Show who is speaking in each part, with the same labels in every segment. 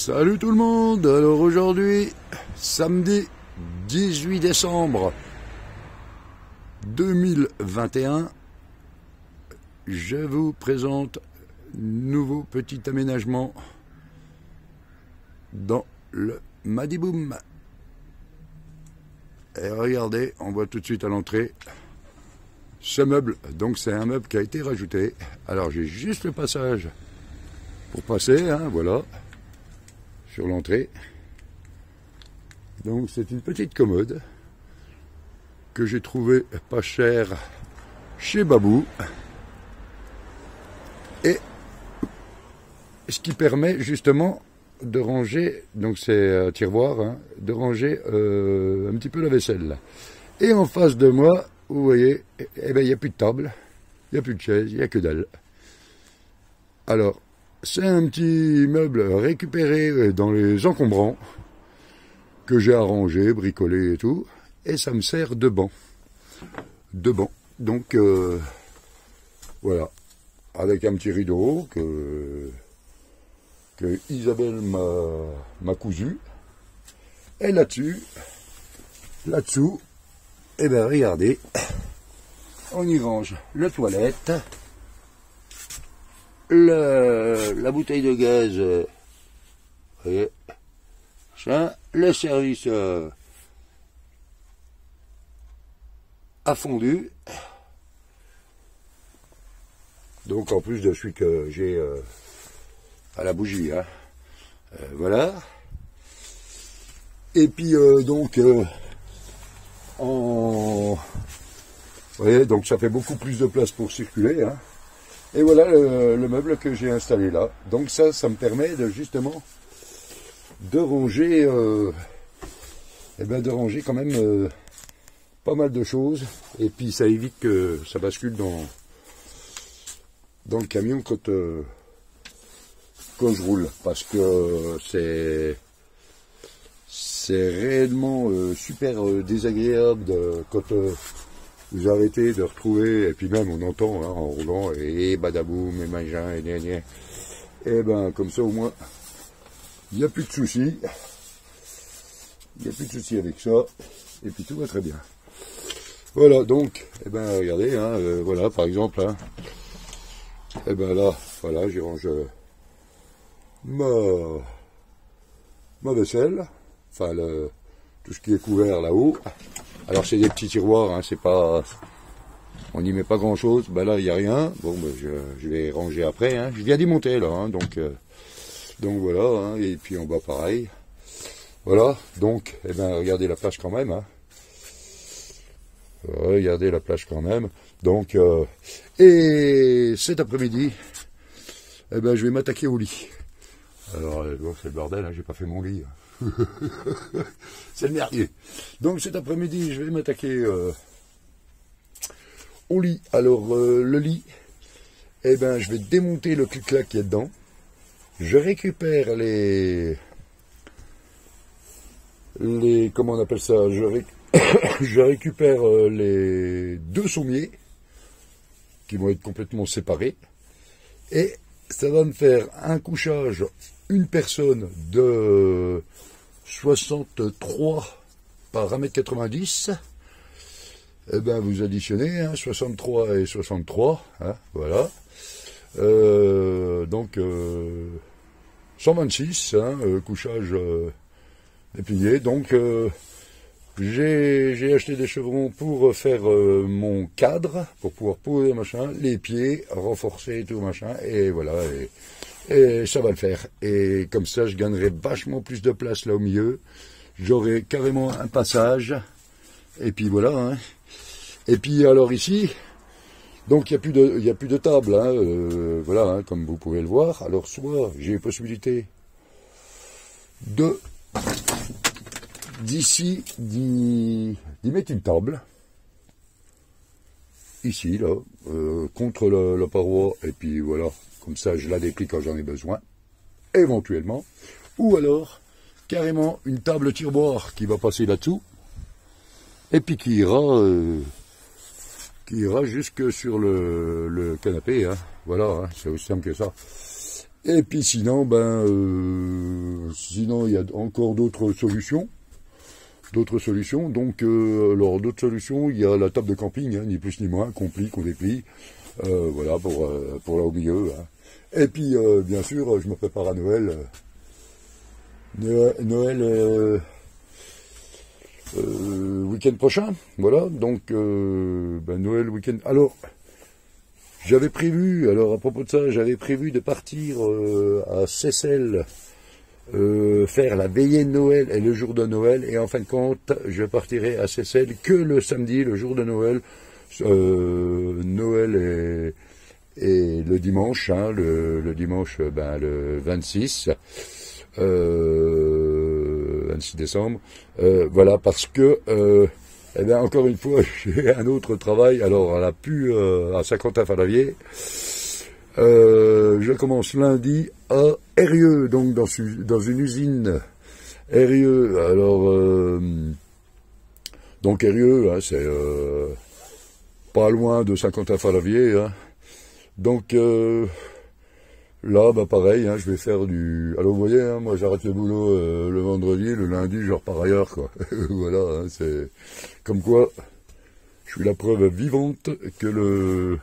Speaker 1: Salut tout le monde. Alors aujourd'hui, samedi 18 décembre 2021, je vous présente nouveau petit aménagement dans le Madiboum. Et regardez, on voit tout de suite à l'entrée ce meuble. Donc c'est un meuble qui a été rajouté. Alors j'ai juste le passage pour passer, hein, voilà, sur l'entrée. Donc c'est une petite commode que j'ai trouvé pas cher chez Babou, et ce qui permet justement de ranger, donc c'est un tiroir, hein, de ranger un petit peu la vaisselle. Et en face de moi, vous voyez, eh ben, il n'y a plus de table, il n'y a plus de chaise, il n'y a que dalle. Alors, c'est un petit meuble récupéré dans les encombrants que j'ai arrangé, bricolé et tout, et ça me sert de banc. De banc. Donc, voilà, avec un petit rideau que Isabelle m'a cousu. Et là-dessous, eh bien regardez, on y range la toilette, la bouteille de gaz, vous voyez, ça, le service a fondu. Donc en plus de celui que j'ai à la bougie, hein. Voilà. Et puis donc vous voyez, donc ça fait beaucoup plus de place pour circuler, hein. Et voilà le meuble que j'ai installé là. Donc ça me permet de justement de ranger, de ranger quand même pas mal de choses. Et puis ça évite que ça bascule dans le camion quand je roule, parce que c'est réellement super désagréable quand vous arrêtez de retrouver, et puis même on entend, hein, en roulant, et badaboum, et machin, et gna gna. Et ben comme ça au moins, il n'y a plus de soucis. Il n'y a plus de soucis avec ça, et puis tout va très bien. Voilà, donc, et ben regardez, hein, voilà par exemple, hein, et ben là, voilà, j'y range ma vaisselle, enfin tout ce qui est couvert là-haut. Alors c'est des petits tiroirs, hein, c'est pas, on n'y met pas grand chose. Ben là il n'y a rien. Bon, ben, je vais ranger après, hein. Je viens d'y monter là, hein, donc voilà, hein, et puis en bas pareil. Voilà, donc eh ben regardez la plage quand même, hein. Regardez la plage quand même. Donc et cet après-midi, eh ben je vais m'attaquer au lit. Alors bon, c'est le bordel, hein, j'ai pas fait mon lit. C'est le merdier. Donc cet après-midi, je vais m'attaquer au lit. Alors le lit, eh ben je vais démonter le clic-clac qui est dedans. Je récupère les comment on appelle ça, je récupère les deux sommiers qui vont être complètement séparés, et ça va me faire un couchage, une personne de 63 par 1m90. Eh ben vous additionnez, hein, 63 et 63, hein, voilà. Donc 126, hein, couchage épillé. Donc j'ai acheté des chevrons pour faire mon cadre, pour pouvoir poser machin, les pieds, renforcer et tout machin, et voilà, et ça va le faire. Et comme ça, je gagnerai vachement plus de place là au milieu. J'aurai carrément un passage, et puis voilà, hein. Et puis alors ici, donc il n'y a plus de table, hein, voilà, hein, comme vous pouvez le voir. Alors soit j'ai possibilité d'y mettre une table, ici, là, contre la paroi, et puis voilà, comme ça je la déplie quand j'en ai besoin, éventuellement. Ou alors, carrément une table tiroir qui va passer là-dessous, et puis qui ira jusque sur le canapé, hein. Voilà, hein, c'est aussi simple que ça. Et puis sinon, ben, sinon, il y a encore d'autres solutions. D'autres solutions. Donc, alors, d'autres solutions, il y a la table de camping, hein, ni plus ni moins, qu'on plie, qu'on déplie. Voilà, pour là au milieu. Hein. Et puis, bien sûr, je me prépare à Noël. Noël week-end prochain. Voilà, donc, Noël week-end. Alors, j'avais prévu, alors à propos de ça, j'avais prévu de partir à Seyssel. Faire la veillée de Noël et le jour de Noël, et en fin de compte, je partirai à Seyssel que le samedi, le jour de Noël. Noël et le dimanche, hein, le dimanche, le 26 décembre. Voilà, parce que, encore une fois, j'ai un autre travail, alors à la pu à Saint-Quentin-Fallavier. Je commence lundi à Eyrieux, donc dans une usine Eyrieux. Alors, donc Eyrieux, hein, c'est pas loin de Saint-Quentin-Fallavier. Hein. Donc là, pareil, hein, je vais faire du... Alors vous voyez, hein, moi j'arrête le boulot le vendredi, le lundi je repars ailleurs, quoi. Voilà, hein, c'est comme quoi je suis la preuve vivante que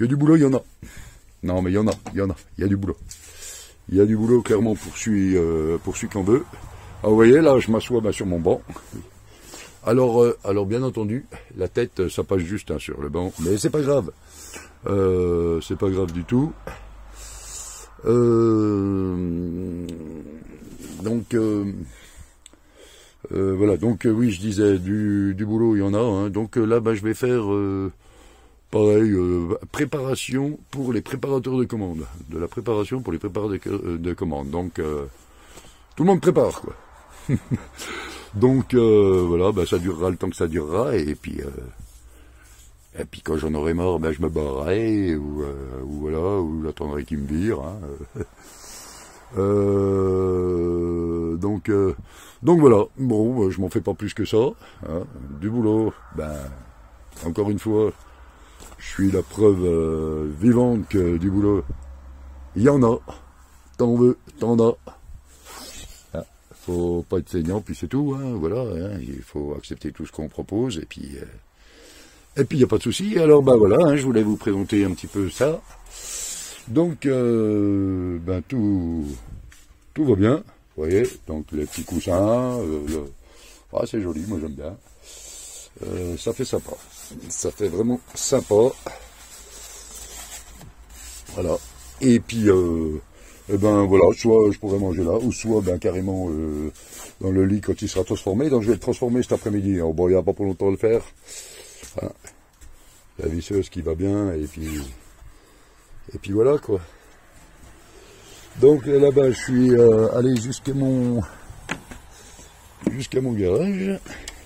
Speaker 1: du boulot, il y en a. Non, mais il y a du boulot. Il y a du boulot, clairement, pour celui qu'on veut. Ah, vous voyez, là, je m'assois sur mon banc. Alors, bien entendu, la tête, ça passe juste hein, sur le banc, mais c'est pas grave. C'est pas grave du tout. Voilà, donc oui, je disais, du boulot, il y en a. Hein, donc là, je vais faire... pareil, préparation pour les préparateurs de commandes. De la préparation pour les préparateurs de commandes. Donc, tout le monde prépare, quoi. Donc, voilà, ça durera le temps que ça durera. Et puis quand j'en aurai marre, je me barrerai. Ou voilà, ou j'attendrai qu'il me vire. Hein. Donc voilà. Bon, je m'en fais pas plus que ça. Hein. Du boulot, encore une fois... Je suis la preuve vivante que du boulot, il y en a. T'en veux, t'en as. Ah, faut pas être feignant, puis c'est tout. Hein, voilà, hein, il faut accepter tout ce qu'on propose, et puis il n'y a pas de souci. Alors voilà, hein, je voulais vous présenter un petit peu ça. Donc tout va bien. Vous voyez, donc les petits coussins, c'est joli, moi j'aime bien. Ça fait sympa. Ça fait vraiment sympa. Voilà. Et puis, voilà, soit je pourrais manger là, ou soit carrément dans le lit quand il sera transformé. Donc je vais le transformer cet après-midi. Alors bon, il n'y a pas pour longtemps à le faire. Voilà. La visseuse qui va bien, et puis voilà quoi. Donc là-bas, je suis allé jusqu'à mon garage,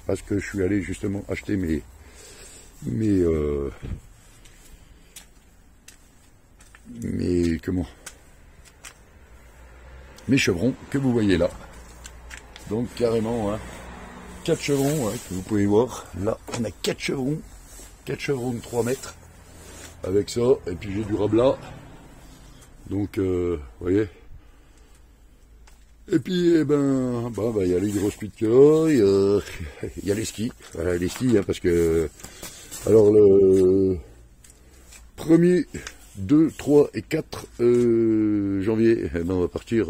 Speaker 1: parce que je suis allé justement acheter mes chevrons que vous voyez là. Donc carrément, hein, 4 chevrons, hein, que vous pouvez voir. Là, on a 4 chevrons de 3 mètres. Avec ça, et puis j'ai du rablat. Donc, vous voyez. Et puis, il y a l'hydrospitio, il y a les skis. Voilà, les skis, hein, parce que... Alors, le 1er, 2, 3 et 4 janvier, on va partir...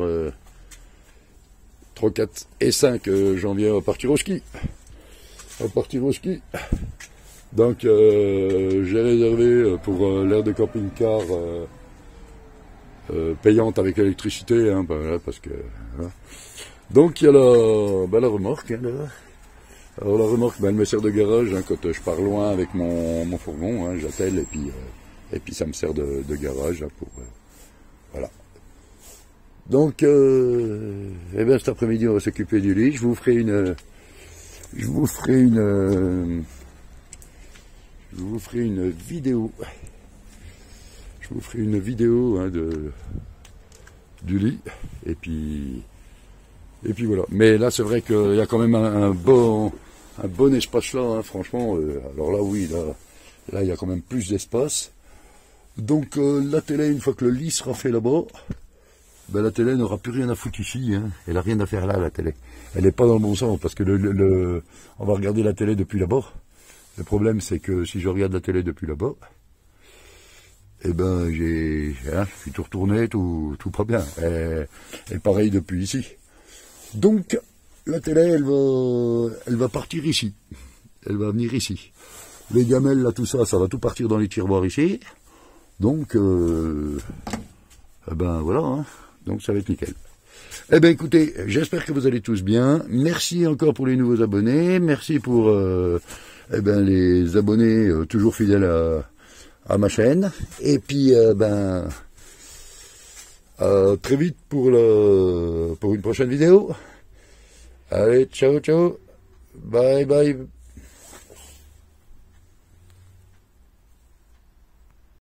Speaker 1: 3, 4 et 5 janvier, on va partir au ski. Donc, j'ai réservé pour l'aire de camping-car payante avec l'électricité, hein, parce que... Voilà. Donc, il y a la remorque, hein, là. Alors, la remorque, elle me sert de garage, hein, quand je pars loin avec mon fourgon, hein, j'appelle, et puis ça me sert de garage, hein, pour... voilà. Donc, cet après-midi, on va s'occuper du lit. Je vous ferai une vidéo. Je vous ferai une vidéo, hein, du lit. Et puis voilà. Mais là, c'est vrai qu'il y a quand même un bon espace là, hein, franchement. Alors là, oui, là, il y a quand même plus d'espace. Donc, la télé, une fois que le lit sera fait là-bas, ben la télé n'aura plus rien à foutre ici, hein. Elle a rien à faire là, la télé. Elle n'est pas dans le bon sens, parce que on va regarder la télé depuis là-bas. Le problème, c'est que si je regarde la télé depuis là-bas, eh ben, je suis tout retourné, tout pas bien. Et pareil depuis ici. Donc, la télé, elle va partir ici. Elle va venir ici. Les gamelles, là, tout ça, ça va tout partir dans les tiroirs ici. Donc, eh ben, voilà, hein. Donc, ça va être nickel. Eh bien, écoutez, j'espère que vous allez tous bien. Merci encore pour les nouveaux abonnés. Merci pour eh ben, les abonnés toujours fidèles à ma chaîne. Et puis, très vite pour une prochaine vidéo. Allez, ciao, ciao. Bye, bye.